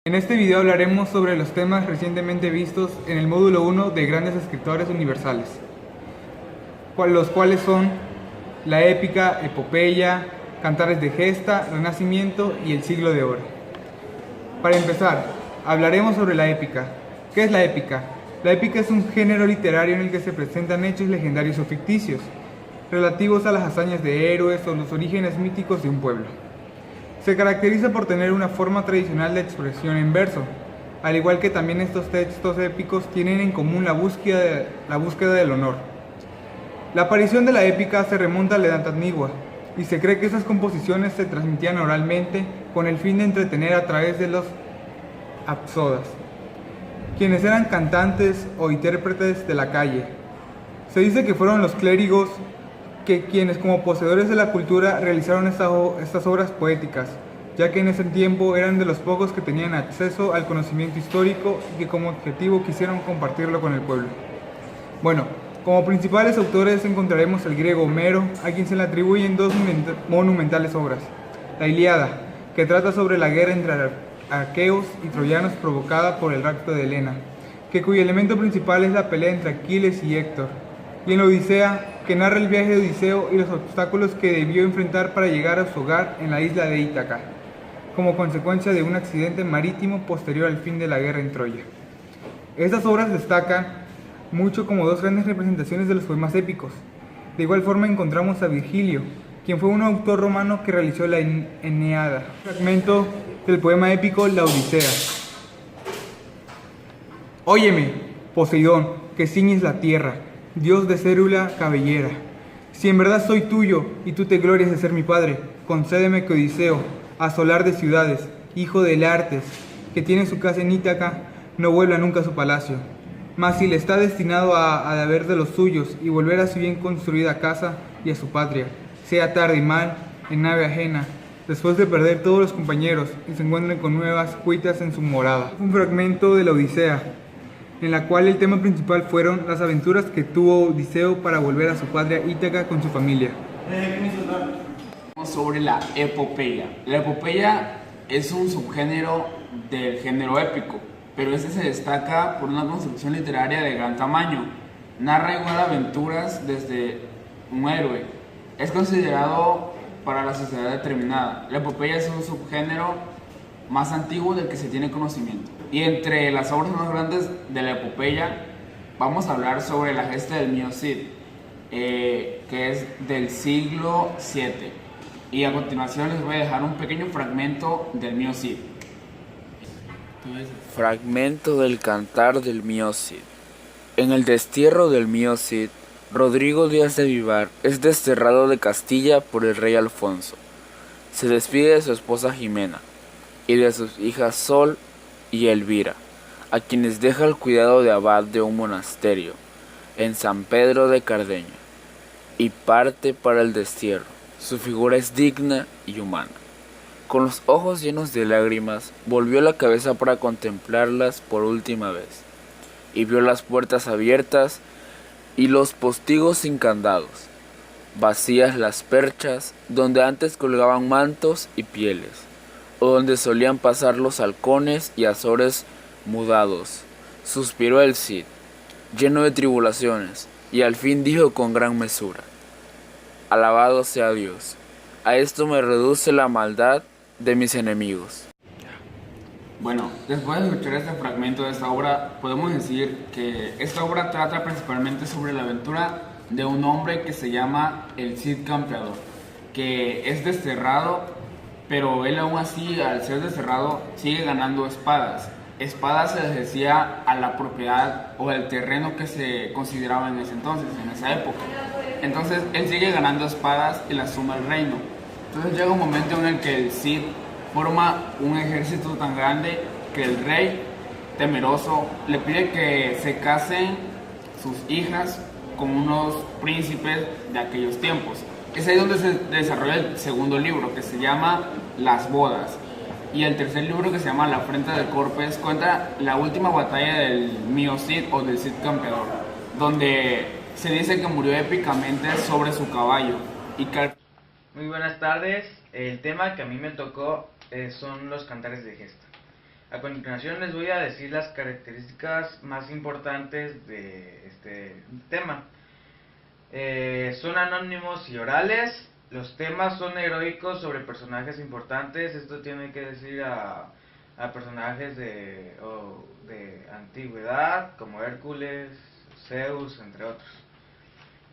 En este video hablaremos sobre los temas recientemente vistos en el módulo 1 de Grandes Escritores Universales, los cuales son la épica, epopeya, cantares de gesta, renacimiento y el siglo de oro. Para empezar, hablaremos sobre la épica. ¿Qué es la épica? La épica es un género literario en el que se presentan hechos legendarios o ficticios, relativos a las hazañas de héroes o los orígenes míticos de un pueblo. Se caracteriza por tener una forma tradicional de expresión en verso, al igual que también estos textos épicos tienen en común la búsqueda del honor. La aparición de la épica se remonta a la Edad Antigua, y se cree que esas composiciones se transmitían oralmente con el fin de entretener a través de los apsodas, quienes eran cantantes o intérpretes de la calle. Se dice que fueron los clérigos quienes como poseedores de la cultura realizaron estas obras poéticas, ya que en ese tiempo eran de los pocos que tenían acceso al conocimiento histórico y que como objetivo quisieron compartirlo con el pueblo. Bueno, como principales autores encontraremos al griego Homero, a quien se le atribuyen dos monumentales obras: la Ilíada, que trata sobre la guerra entre aqueos y troyanos provocada por el rapto de Helena, cuyo elemento principal es la pelea entre Aquiles y Héctor, y en la Odisea, que narra el viaje de Odiseo y los obstáculos que debió enfrentar para llegar a su hogar en la isla de Ítaca, como consecuencia de un accidente marítimo posterior al fin de la guerra en Troya. Estas obras destacan mucho como dos grandes representaciones de los poemas épicos. De igual forma encontramos a Virgilio, quien fue un autor romano que realizó la Eneada, un fragmento del poema épico La Odisea. Óyeme, Poseidón, que ciñes la tierra, Dios de cérula cabellera. Si en verdad soy tuyo y tú te glorias de ser mi padre, concédeme que Odiseo, asolar de ciudades, hijo de Laertes, que tiene su casa en Ítaca, no vuelva nunca a su palacio. Mas si le está destinado a haber de los suyos y volver a su bien construida casa y a su patria, sea tarde y mal, en nave ajena, después de perder todos los compañeros y se encuentren con nuevas cuitas en su morada. Un fragmento de la Odisea, en la cual el tema principal fueron las aventuras que tuvo Odiseo para volver a su patria Ítaca con su familia. Sobre la epopeya. La epopeya es un subgénero del género épico, pero este se destaca por una construcción literaria de gran tamaño. Narra igual aventuras desde un héroe. Es considerado para la sociedad determinada. La epopeya es un subgénero más antiguo del que se tiene conocimiento. Y entre las obras más grandes de la epopeya vamos a hablar sobre la gesta del Mio Cid, que es del siglo VII. Y a continuación les voy a dejar un pequeño fragmento del Mio Cid. Fragmento del cantar del Mio Cid. En el destierro del Mio Cid, Rodrigo Díaz de Vivar es desterrado de Castilla por el rey Alfonso. Se despide de su esposa Jimena y de sus hijas Sol y Elvira, a quienes deja el cuidado de abad de un monasterio en San Pedro de Cardeña, y parte para el destierro. Su figura es digna y humana. Con los ojos llenos de lágrimas, volvió la cabeza para contemplarlas por última vez, y vio las puertas abiertas y los postigos sin candados, vacías las perchas donde antes colgaban mantos y pieles, o donde solían pasar los halcones y azores mudados. Suspiró el Cid, lleno de tribulaciones, y al fin dijo con gran mesura: alabado sea Dios, a esto me reduce la maldad de mis enemigos. Bueno, después de escuchar este fragmento de esta obra, podemos decir que esta obra trata principalmente sobre la aventura de un hombre que se llama el Cid Campeador, que es desterrado, pero él aún así, al ser desterrado, sigue ganando espadas. Espadas se les decía a la propiedad o el terreno que se consideraba en ese entonces, en esa época. Entonces él sigue ganando espadas y las suma al reino. Entonces llega un momento en el que el Cid forma un ejército tan grande que el rey, temeroso, le pide que se casen sus hijas con unos príncipes de aquellos tiempos. Es ahí donde se desarrolla el segundo libro, que se llama Las Bodas. Y el tercer libro, que se llama La Afrenta de Corpes, cuenta la última batalla del Mio Cid o del Cid Campeador, donde se dice que murió épicamente sobre su caballo. Muy buenas tardes. El tema que a mí me tocó son los cantares de gesta. A continuación les voy a decir las características más importantes de este tema. Son anónimos y orales. Los temas son heroicos sobre personajes importantes. Esto tiene que decir a personajes de antigüedad, como Hércules, Zeus, entre otros.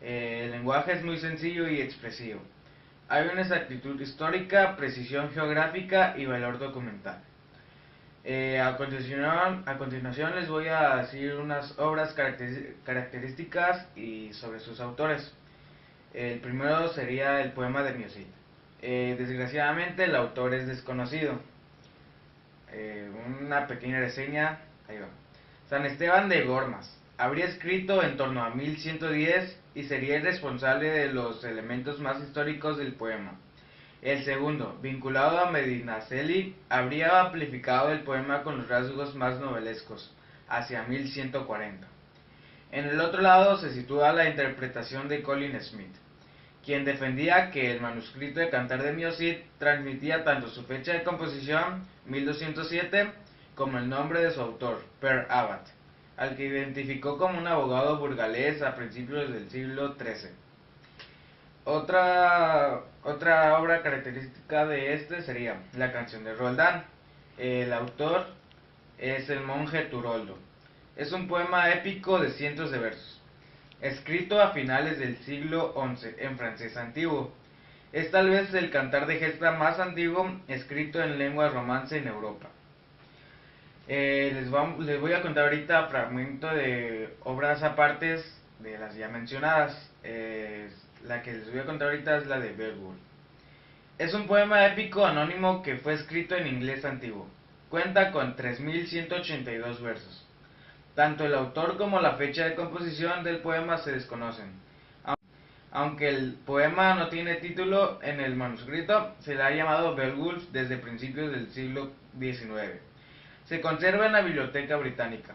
El lenguaje es muy sencillo y expresivo. Hay una exactitud histórica, precisión geográfica y valor documental. A continuación les voy a decir unas obras características y sobre sus autores. El primero sería el poema de Miocid. Desgraciadamente el autor es desconocido. Una pequeña reseña, ahí va. San Esteban de Gormaz habría escrito en torno a 1110 y sería el responsable de los elementos más históricos del poema. El segundo, vinculado a Medinaceli, habría amplificado el poema con los rasgos más novelescos, hacia 1140. En el otro lado se sitúa la interpretación de Colin Smith, quien defendía que el manuscrito de Cantar de Miocid transmitía tanto su fecha de composición, 1207, como el nombre de su autor, Per Abbat, al que identificó como un abogado burgalés a principios del siglo XIII. Otra obra característica de este sería la canción de Roldán. El autor es el monje Turoldo. Es un poema épico de cientos de versos, escrito a finales del siglo XI en francés antiguo. Es tal vez el cantar de gesta más antiguo escrito en lengua romance en Europa. Les voy a contar ahorita fragmento de obras apartes de las ya mencionadas. La que les voy a contar ahorita es la de Beowulf. Es un poema épico anónimo que fue escrito en inglés antiguo. Cuenta con 3182 versos. Tanto el autor como la fecha de composición del poema se desconocen. Aunque el poema no tiene título en el manuscrito, se le ha llamado Beowulf desde principios del siglo XIX. Se conserva en la Biblioteca Británica.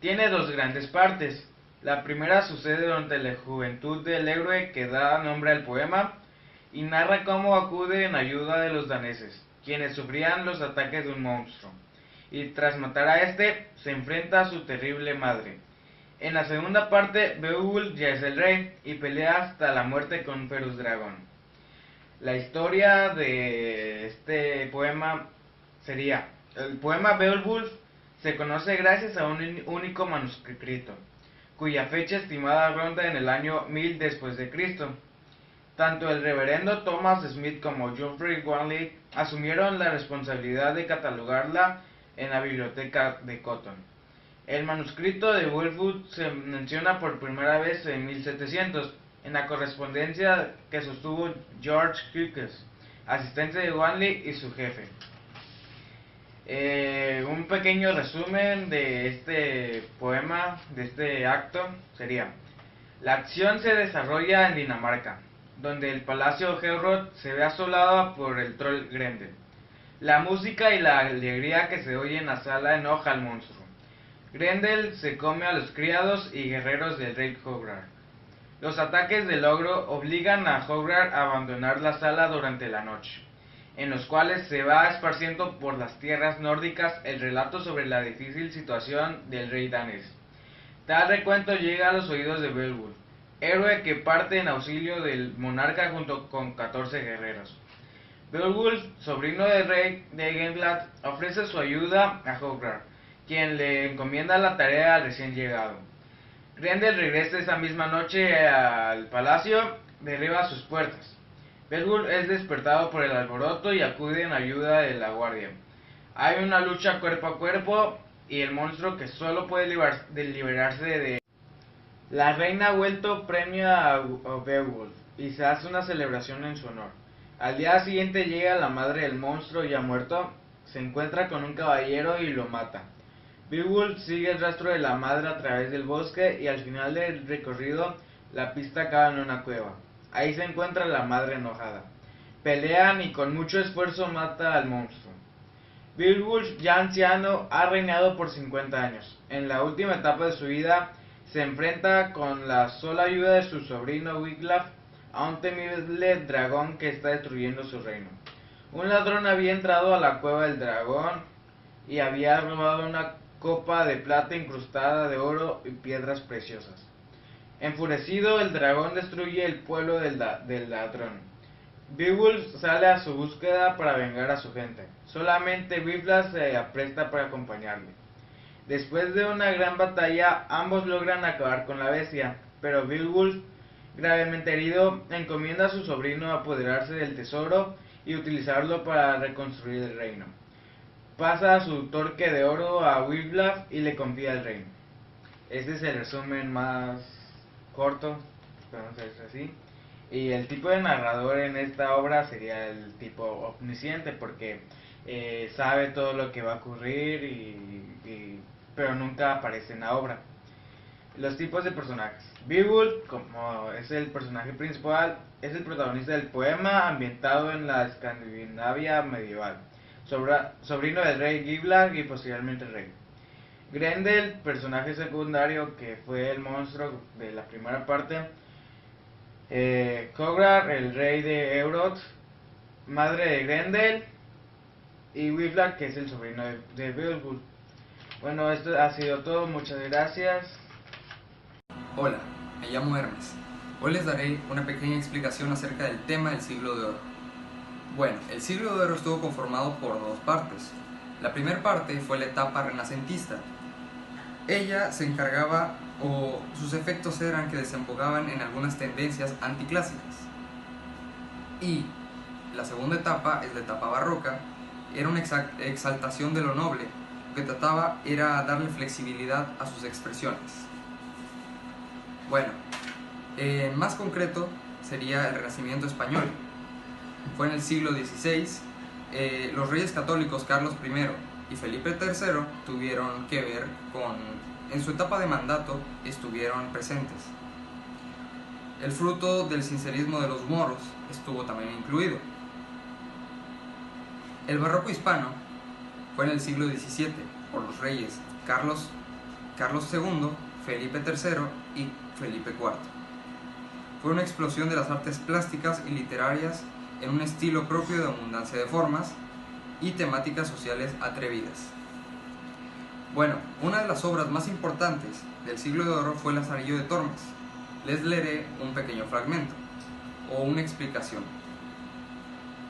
Tiene dos grandes partes. La primera sucede durante la juventud del héroe que da nombre al poema y narra cómo acude en ayuda de los daneses, quienes sufrían los ataques de un monstruo, y tras matar a este, se enfrenta a su terrible madre. En la segunda parte, Beowulf ya es el rey y pelea hasta la muerte con un feroz dragón. La historia de este poema sería: el poema Beowulf se conoce gracias a un único manuscrito, cuya fecha estimada ronda en el año 1000 después de Cristo. Tanto el reverendo Thomas Smith como Geoffrey Wanley asumieron la responsabilidad de catalogarla en la biblioteca de Cotton. El manuscrito de Beowulf se menciona por primera vez en 1700, en la correspondencia que sostuvo George Hughes, asistente de Wanley y su jefe. Un pequeño resumen de este poema, de este acto, sería: la acción se desarrolla en Dinamarca, donde el palacio Heorot se ve asolado por el troll Grendel. La música y la alegría que se oye en la sala enoja al monstruo. Grendel se come a los criados y guerreros del rey Hroðgar. Los ataques del ogro obligan a Hroðgar a abandonar la sala durante la noche, en los cuales se va esparciendo por las tierras nórdicas el relato sobre la difícil situación del rey danés. Tal recuento llega a los oídos de Beowulf, héroe que parte en auxilio del monarca junto con 14 guerreros. Beowulf, sobrino del rey de Genglad, ofrece su ayuda a Hroðgar, quien le encomienda la tarea al recién llegado. Grendel regresa esa misma noche al palacio, derriba sus puertas. Beowulf es despertado por el alboroto y acude en ayuda de la guardia. Hay una lucha cuerpo a cuerpo y el monstruo, que solo puede liberarse de... La reina ha vuelto premia a Beowulf y se hace una celebración en su honor. Al día siguiente llega la madre del monstruo ya muerto, se encuentra con un caballero y lo mata. Beowulf sigue el rastro de la madre a través del bosque y al final del recorrido la pista acaba en una cueva. Ahí se encuentra la madre enojada. Pelean y con mucho esfuerzo mata al monstruo. Beowulf, ya anciano, ha reinado por 50 años. En la última etapa de su vida se enfrenta con la sola ayuda de su sobrino Wiglaf a un temible dragón que está destruyendo su reino. Un ladrón había entrado a la cueva del dragón y había robado una copa de plata incrustada de oro y piedras preciosas. Enfurecido, el dragón destruye el pueblo del ladrón. Beowulf sale a su búsqueda para vengar a su gente. Solamente Wiglaf se apresta para acompañarle. Después de una gran batalla, ambos logran acabar con la bestia, pero Beowulf, gravemente herido, encomienda a su sobrino a apoderarse del tesoro y utilizarlo para reconstruir el reino. Pasa su torque de oro a Wiglaf y le confía el reino. Este es el resumen más corto, podemos decir así. Y el tipo de narrador en esta obra sería el tipo omnisciente, porque sabe todo lo que va a ocurrir, pero nunca aparece en la obra. Los tipos de personajes. Beowulf, como es el personaje principal, es el protagonista del poema ambientado en la Escandinavia medieval, sobrino del rey Wiglaf y posteriormente rey. Grendel, personaje secundario que fue el monstruo de la primera parte. Kograr, el rey de Eurot, madre de Grendel, y Wiglaf, que es el sobrino de Beowulf. Bueno, esto ha sido todo, muchas gracias. Hola, me llamo Hermes. Hoy les daré una pequeña explicación acerca del tema del siglo de oro. Bueno, el siglo de oro estuvo conformado por dos partes. La primera parte fue la etapa renacentista. Ella se encargaba, o sus efectos eran que desembocaban en algunas tendencias anticlásicas. Y la segunda etapa es la etapa barroca. Era una exaltación de lo noble. Lo que trataba era darle flexibilidad a sus expresiones. Bueno, en más concreto sería el Renacimiento español. Fue en el siglo XVI. Los reyes católicos Carlos I y Felipe III tuvieron que ver en su etapa de mandato estuvieron presentes. El fruto del sincerismo de los moros estuvo también incluido. El barroco hispano fue en el siglo XVII por los reyes Carlos II, Felipe III y Felipe IV. Fue una explosión de las artes plásticas y literarias en un estilo propio de abundancia de formas y temáticas sociales atrevidas. Bueno, una de las obras más importantes del siglo de oro fue el Lazarillo de Tormes. Les leeré un pequeño fragmento o una explicación.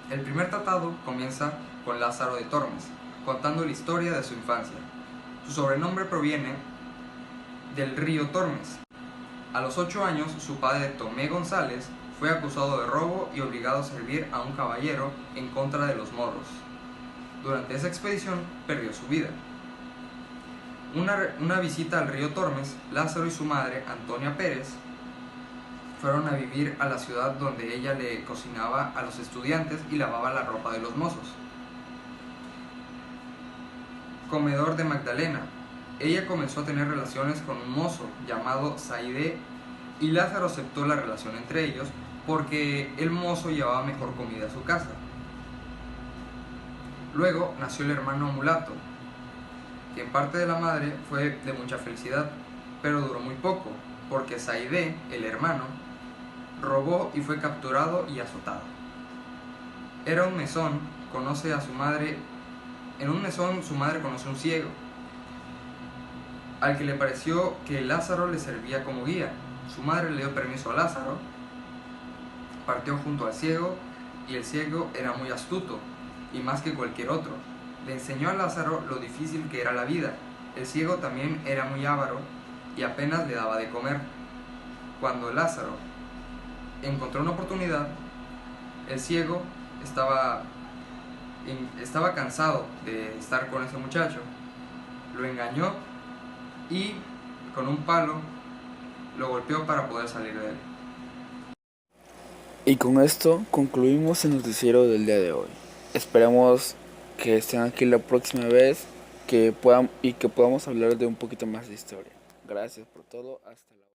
El primer tratado comienza con Lázaro de Tormes, contando la historia de su infancia. Su sobrenombre proviene del río Tormes. A los 8 años, su padre Tomé González fue acusado de robo y obligado a servir a un caballero en contra de los moros. Durante esa expedición perdió su vida. Una visita al río Tormes, Lázaro y su madre, Antonia Pérez, fueron a vivir a la ciudad donde ella le cocinaba a los estudiantes y lavaba la ropa de los mozos. Comedor de Magdalena. Ella comenzó a tener relaciones con un mozo llamado Saide y Lázaro aceptó la relación entre ellos porque el mozo llevaba mejor comida a su casa. Luego nació el hermano mulato, que en parte de la madre fue de mucha felicidad, pero duró muy poco, porque Saide, el hermano, robó y fue capturado y azotado. Era un mesón, conoce a su madre. En un mesón su madre conoce a un ciego, al que le pareció que Lázaro le servía como guía. Su madre le dio permiso a Lázaro, partió junto al ciego, y el ciego era muy astuto, y más que cualquier otro. Le enseñó a Lázaro lo difícil que era la vida. El ciego también era muy avaro, y apenas le daba de comer. Cuando Lázaro encontró una oportunidad, el ciego estaba cansado de estar con ese muchacho, lo engañó y con un palo lo golpeó para poder salir de él. Y con esto concluimos el noticiero del día de hoy. Esperamos que estén aquí la próxima vez que podamos hablar de un poquito más de historia. Gracias por todo, hasta luego.